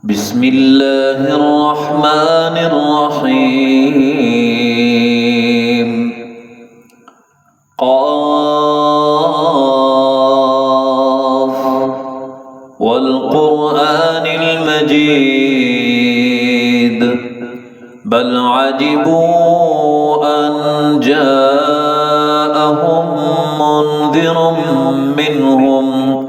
بسم الله الرحمن الرحيم قاف والقرآن المجيد بل عجبوا أن جاءهم منذر منهم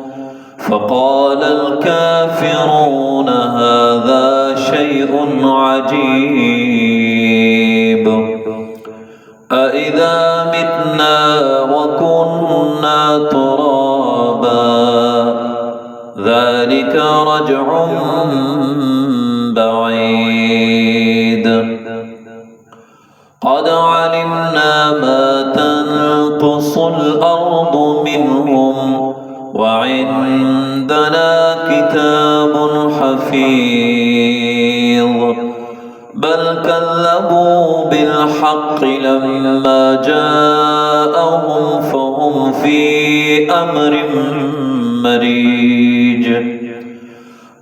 فقال الكافرون هذا شيء عجيب أإذا متنا وكنا ترابا ذلك رجع بعيد قد علمنا ما تنقص الأرض منهم وعندنا كتاب حفيظ بل كذبوا بالحق لما جاءهم فهم في أمر مريج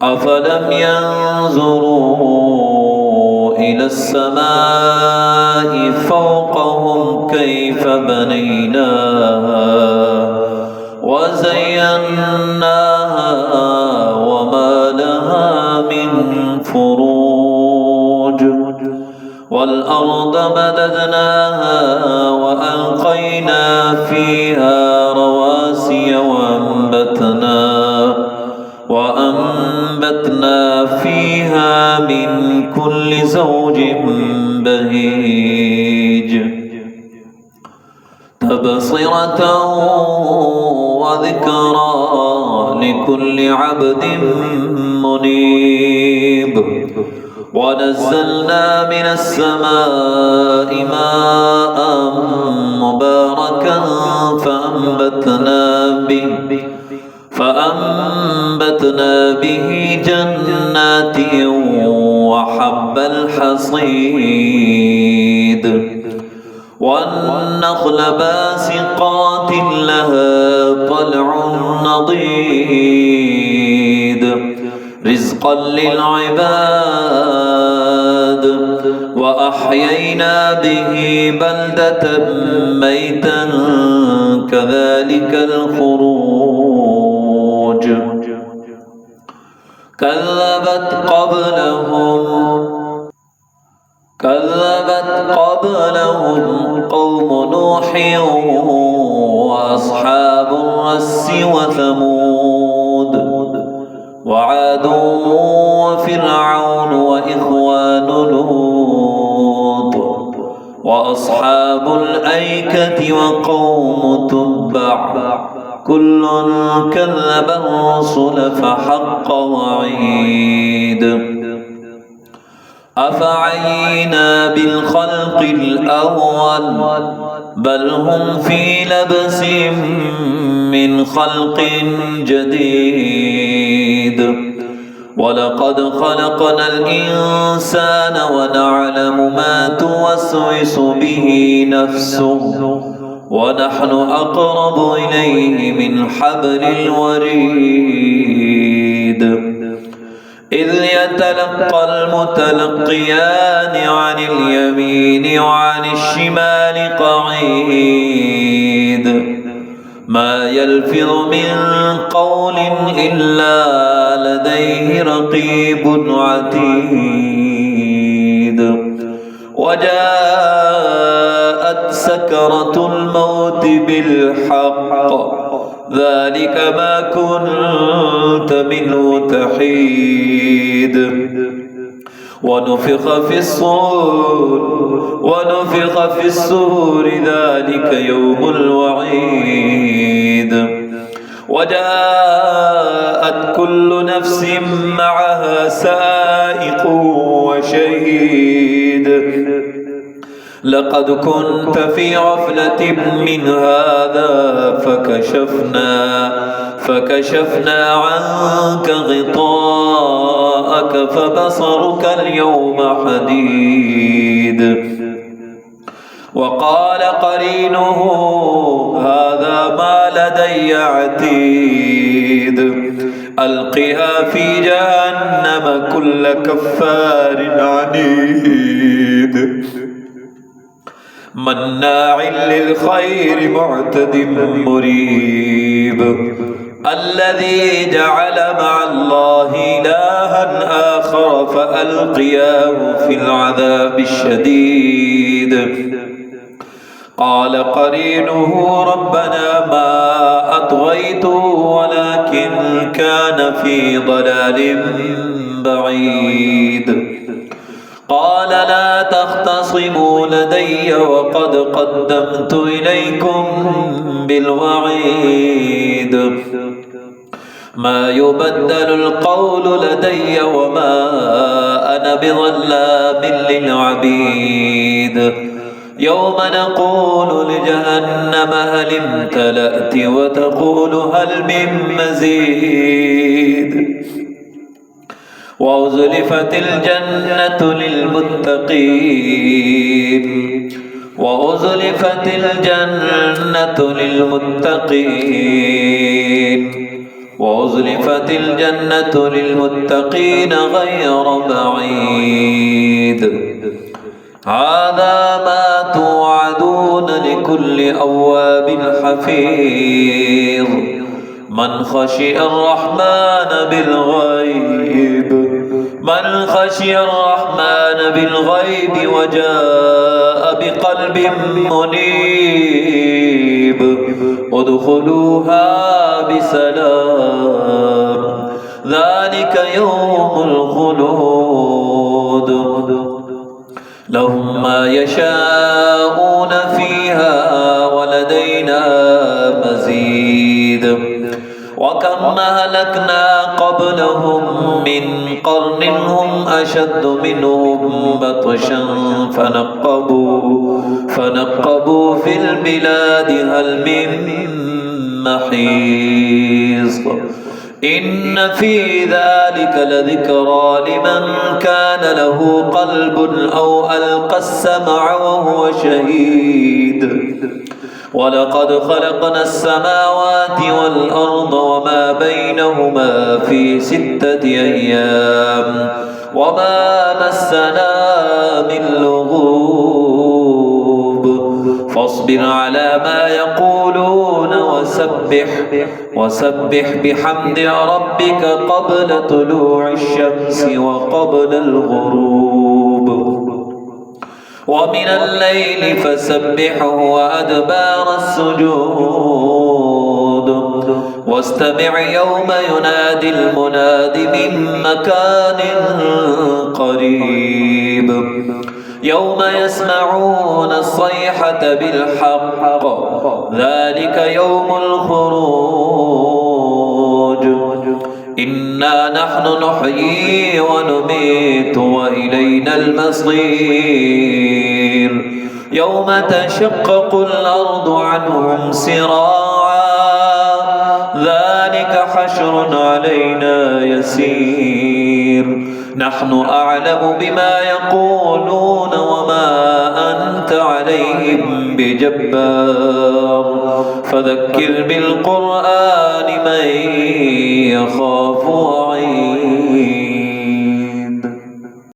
أفلم ينظروا إلى السماء فوقهم كيف بنيناها وزيناها وما لها من فروج والأرض مددناها وألقينا فيها رواسي وأنبتنا فيها من كل زوج بهيج تبصرة وذكرى لكل عبد منيب ونزلنا من السماء ماء مباركا فأنبتنا به جنات وحب الحصيد والنخل باسقات لها طلع نضيد رزقا للعباد وأحيينا به بلدة ميتا كذلك الخروج كذبت قبلهم قوم نوح وأصحاب الرس وثمود وعاد وفرعون وإخوان لوط وأصحاب الأيكة وقوم تبع كل كذب الرسل فحق وعيد أفعينا بالخلق الأول بل هم في لبس من خلق جديد ولقد خلقنا الإنسان ونعلم ما توسوس به نفسه ونحن أقرب إليه من حبل الوريد إذ يتلقى المتلقيان عن اليمين وعن الشمال قعيد ما يلفظ من قول إلا لديه رقيب عتيد وجاءت سكرة الموت بالحق ذلك ما كنت منه تحيد ونفخ في الصور ذلك يوم الوعيد وجاءت كل نفس معها سائق وشهيد لقد كنت في غفلة من هذا فكشفنا عنك غطاءك فبصرك اليوم حديد وقال قرينه هذا ما لدي عتيد ألقها في جهنم كل كفار عنيد مناع للخير معتد مريب الذي جعل مع الله إلها آخر فألقياه في العذاب الشديد قال قرينه ربنا ما أطغيته ولكن كان في ضلال بعيد قال لا تختصموا لدي وقد قدمت إليكم بالوعيد ما يبدل القول لدي وما أنا بظلام للعبيد يوم نقول لجهنم هل امتلأت وتقول هل من مزيد وأزلفت الجنة للمتقين وأزلفت الجنة للمتقين وأزلفت الجنة للمتقين غير بعيد هذا ما توعدون لكل أواب حفيظ من خشي الرحمن بالغيب من خشي الرحمن بالغيب وجاء بقلب منيب ادخلوها بسلام ذلك يوم الخلود لهم ما يشاءون فيها ولدينا مزيد وكم أهلكنا قبلهم من قرن هم أشد منهم بطشا فنقبوا في البلاد هل من محيص إن في ذلك لذكرى لمن كان له قلب أو ألقى السمع وهو شهيد ولقد خلقنا السماوات والأرض وما بينهما في 6 أيام وما مسنا من لغوب فاصبر على ما يقولون وسبح بحمد ربك قبل طلوع الشمس وقبل الغروب ومن الليل فسبحه وأدبار السجود واستمع يوم ينادي المناد من مكان قريب يوم يسمعون الصيحة بالحق ذلك يوم الخروج إنا نحن نحيي ونميت وإلينا المصير يوم تشقق الأرض عنهم سراعا ذلك حشر علينا يسير نحن أعلم بما يقولون وما أنت عليهم بجبار فذكر بالقرآن من يخاف وعيد